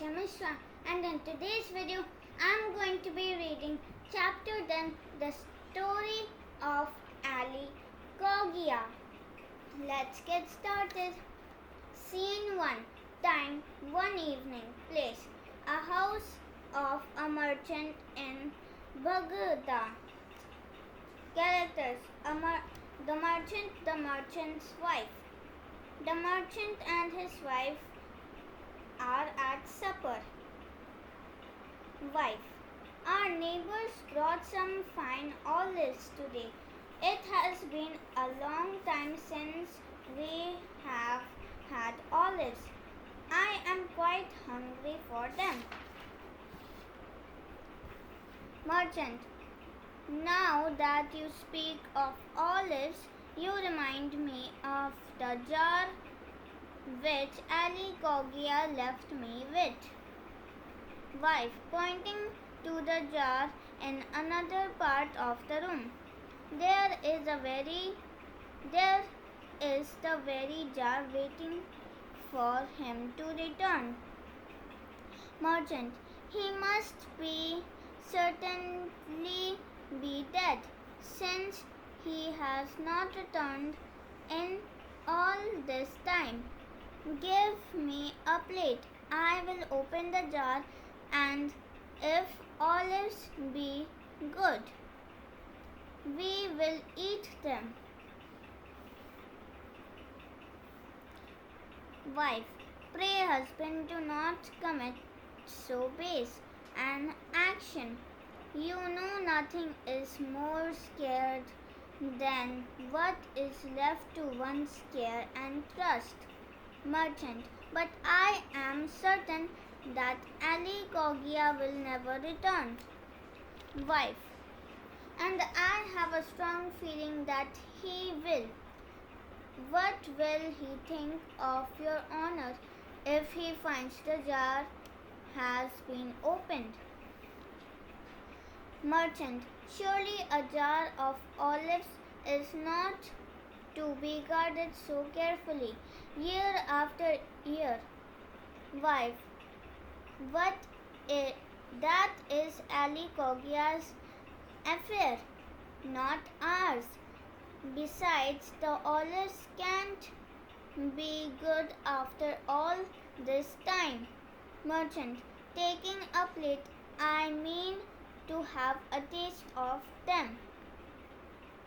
Amisha, and in today's video I'm going to be reading chapter 10, The Story of Ali Kogia. Let's get started. Scene 1. Time, one evening. Place, a house of a merchant in Baghdad. Characters, the merchant's wife. The merchant and his wife are at supper. Wife, our neighbors brought some fine olives today. It has been a long time since we have had olives. I am quite hungry for them. Merchant, now that you speak of olives, you remind me of the jar which Ali Kogia left me with. Wife, pointing to the jar in another part of the room. There is the very jar waiting for him to return. Merchant, he must certainly be dead, since he has not returned in all this time. Give me a plate. I will open the jar, and if olives be good, we will eat them. Wife, pray husband, do not commit so base an action. You know nothing is more scared than what is left to one's care and trust. Merchant, but I am certain that Ali Kogia will never return. Wife, and I have a strong feeling that he will. What will he think of your honor if he finds the jar has been opened? Merchant, surely a jar of olives is not to be guarded so carefully, year after year. Wife, that is Ali Kogia's affair, not ours. Besides, the olives can't be good after all this time. Merchant, taking a plate, I mean to have a taste of them,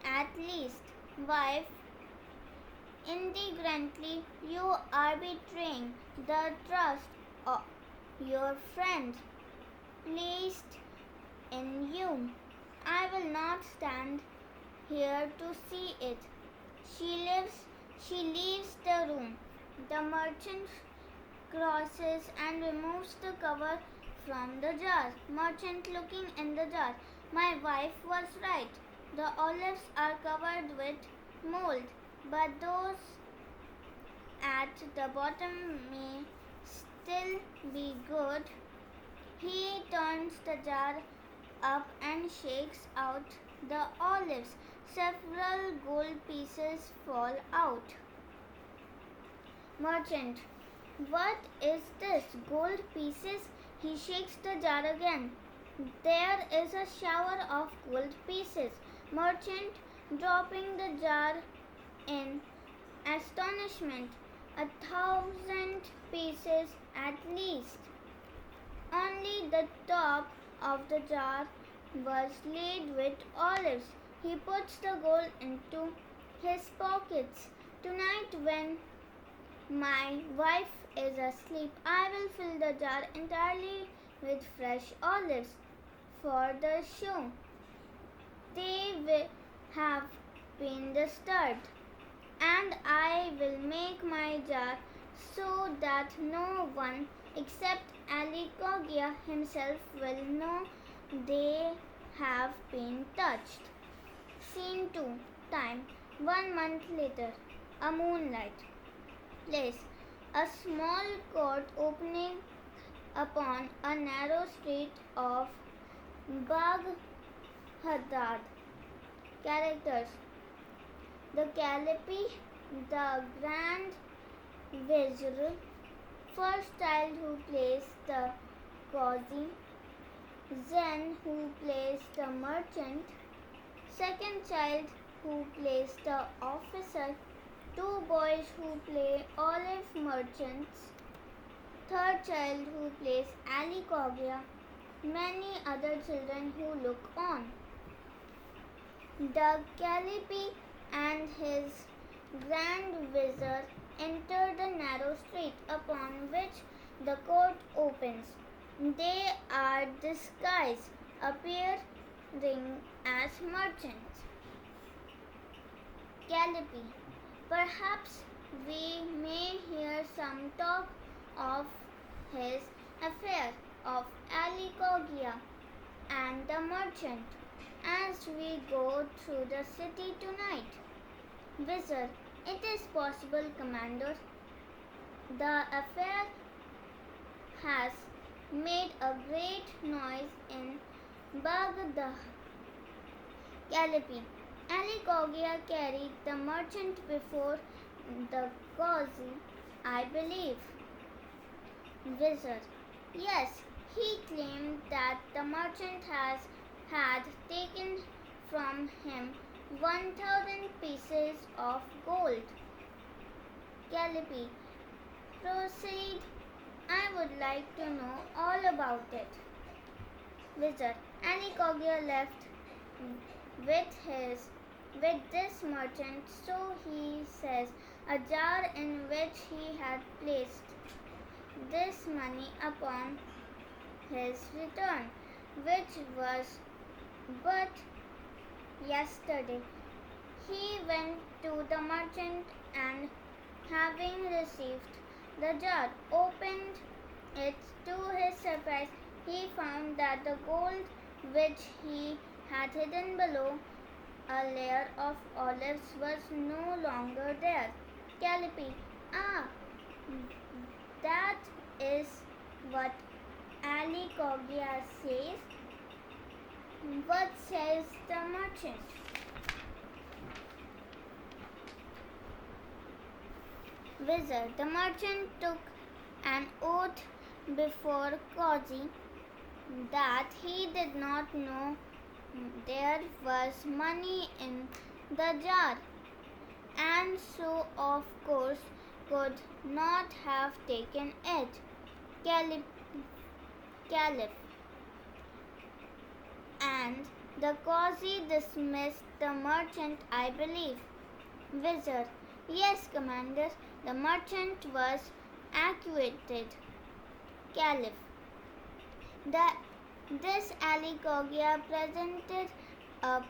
at least. Wife, indignantly, you are betraying the trust of your friend placed in you. I will not stand here to see it. She leaves the room. The merchant crosses and removes the cover from the jar. Merchant, looking in the jar. My wife was right. The olives are covered with mold, but those at the bottom may still be good. He turns the jar up and shakes out the olives. Several gold pieces fall out. Merchant, what is this? Gold pieces? He shakes the jar again. There is a shower of gold pieces. Merchant, dropping the jar in astonishment. 1,000 pieces at least. Only the top of the jar was laid with olives. He puts the gold into his pockets. Tonight, when my wife is asleep, I will fill the jar entirely with fresh olives for the show. They will have been disturbed, and I will make my jar so that no one except Ali Kogia himself will know they have been touched. Scene 2. Time, 1 month later. A moonlight. Place, a small court opening upon a narrow street of Baghdad. Characters, the Caliphate, the Grand Vizier, First child who plays the cozy, then who plays the merchant, second child who plays the officer, two boys who play olive merchants, third child who plays alicogia, many other children who look on. The Calliope and his grand vizier enter the narrow street upon which the court opens. They are disguised, appearing as merchants. Calliope. Perhaps we may hear some talk of his affair of alicogia and the merchant as we go through the city tonight. Wizard, it is possible, Commander. The affair has made a great noise in Baghdad. Calliope. Alicogia carried the merchant before the Qazi, I believe. Wizard. Yes, he claimed that the merchant had taken from him 1,000 pieces of gold. Calliope. Proceed. I would like to know all about it. Wizard. Alicogia left with this merchant, so he says, a jar in which he had placed this money upon his return, which was but yesterday. He went to the merchant and, having received the jar, opened it. To his surprise, he found that the gold which he had hidden below a layer of olives was no longer there. Calliope. Ah, that is what alicogia says. What says the merchant? Wizard. The merchant took an oath before Qazi that he did not know there was money in the jar, and so of course could not have taken it. Caliph. And the Qazi dismissed the merchant, I believe. Wizard. Yes, Commander, the merchant was acquitted. Caliph. This alicogia presented a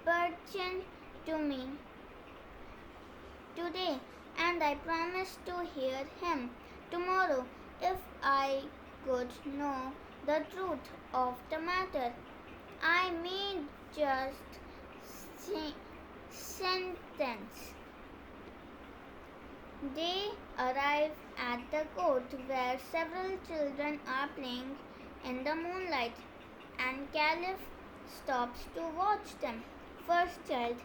perchance to me today, and I promised to hear him tomorrow if I could know the truth of the matter. I may just sentence. They arrive at the court where several children are playing in the moonlight, and Caliph stops to watch them. First child.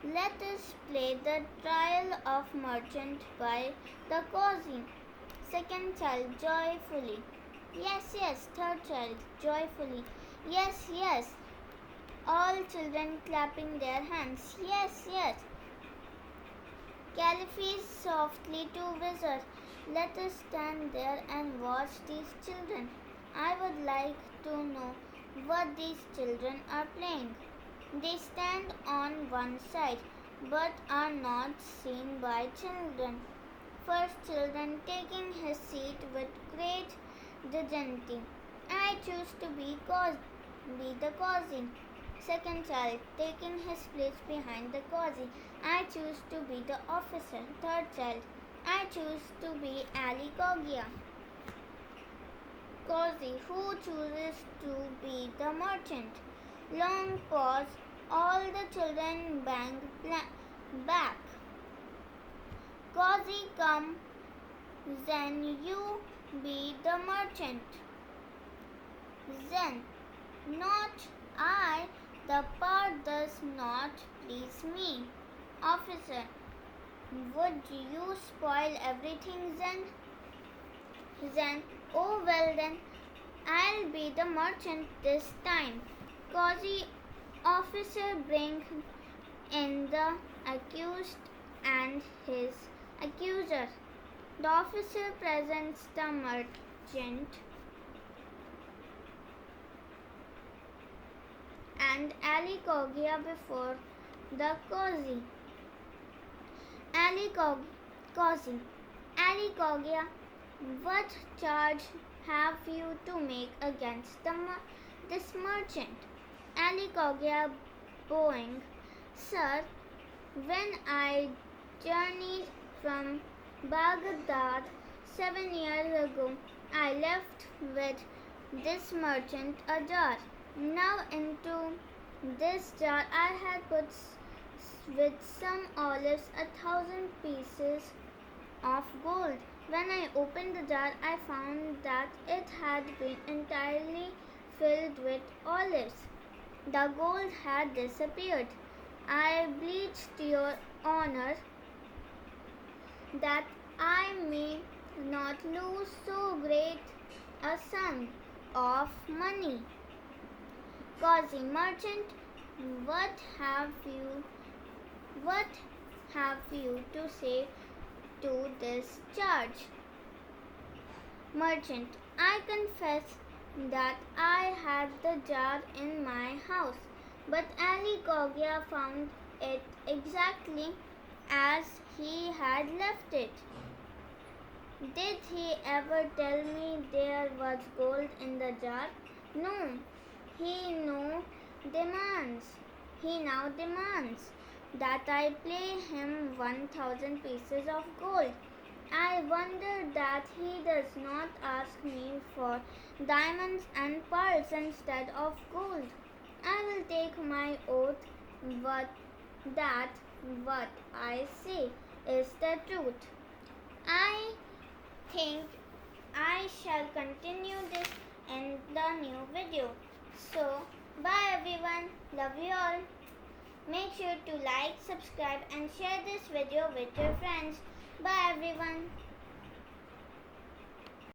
Let us play the trial of merchant by the Qazi. Second child joyfully. Yes, yes. Third child joyfully. Yes, yes. All children clapping their hands. Yes, yes. Caliph softly to Wizard. Let us stand there and watch these children. I would like to know what these children are playing. They stand on one side but are not seen by children. First children taking his seat with great dignity. I choose to be the Qazi. Second child taking his place behind the Qazi. I choose to be the officer. Third child. I choose to be alicogia. Qazi, who chooses to be the merchant? Long pause. All the children bang back. Qazi, come. Then you be the merchant. Then, not I. The part does not please me. Officer, would you spoil everything then? Then, oh well then, I'll be the merchant this time. Cozy officer bring in the accused and his accuser. The officer presents the merchant and Ali Kogia before the Cozy. Cozy. Ali Kogia, what charge have you to make against this merchant? Ali Kogia bowing, Sir, when I journeyed from Baghdad 7 years ago, I left with this merchant a jar. Now into this jar I had put with some olives 1,000 pieces of gold. When I opened the jar, I found that it had been entirely filled with olives. The gold had disappeared. I beseech your honor that I may not lose so great a sum of money. Cozy merchant, what have you what have you to say to this charge? Merchant, I confess that I had the jar in my house, but Ali Kogia found it exactly as he had left it. Did he ever tell me there was gold in the jar? No, he now demands. He now demands that I pay him 1,000 pieces of gold. I wonder that he does not ask me for diamonds and pearls instead of gold. I will take my oath what, that what I say is the truth. I think I shall continue this in the new video. So, bye everyone. Love you all. Make sure to like, subscribe and share this video with your friends. Bye everyone.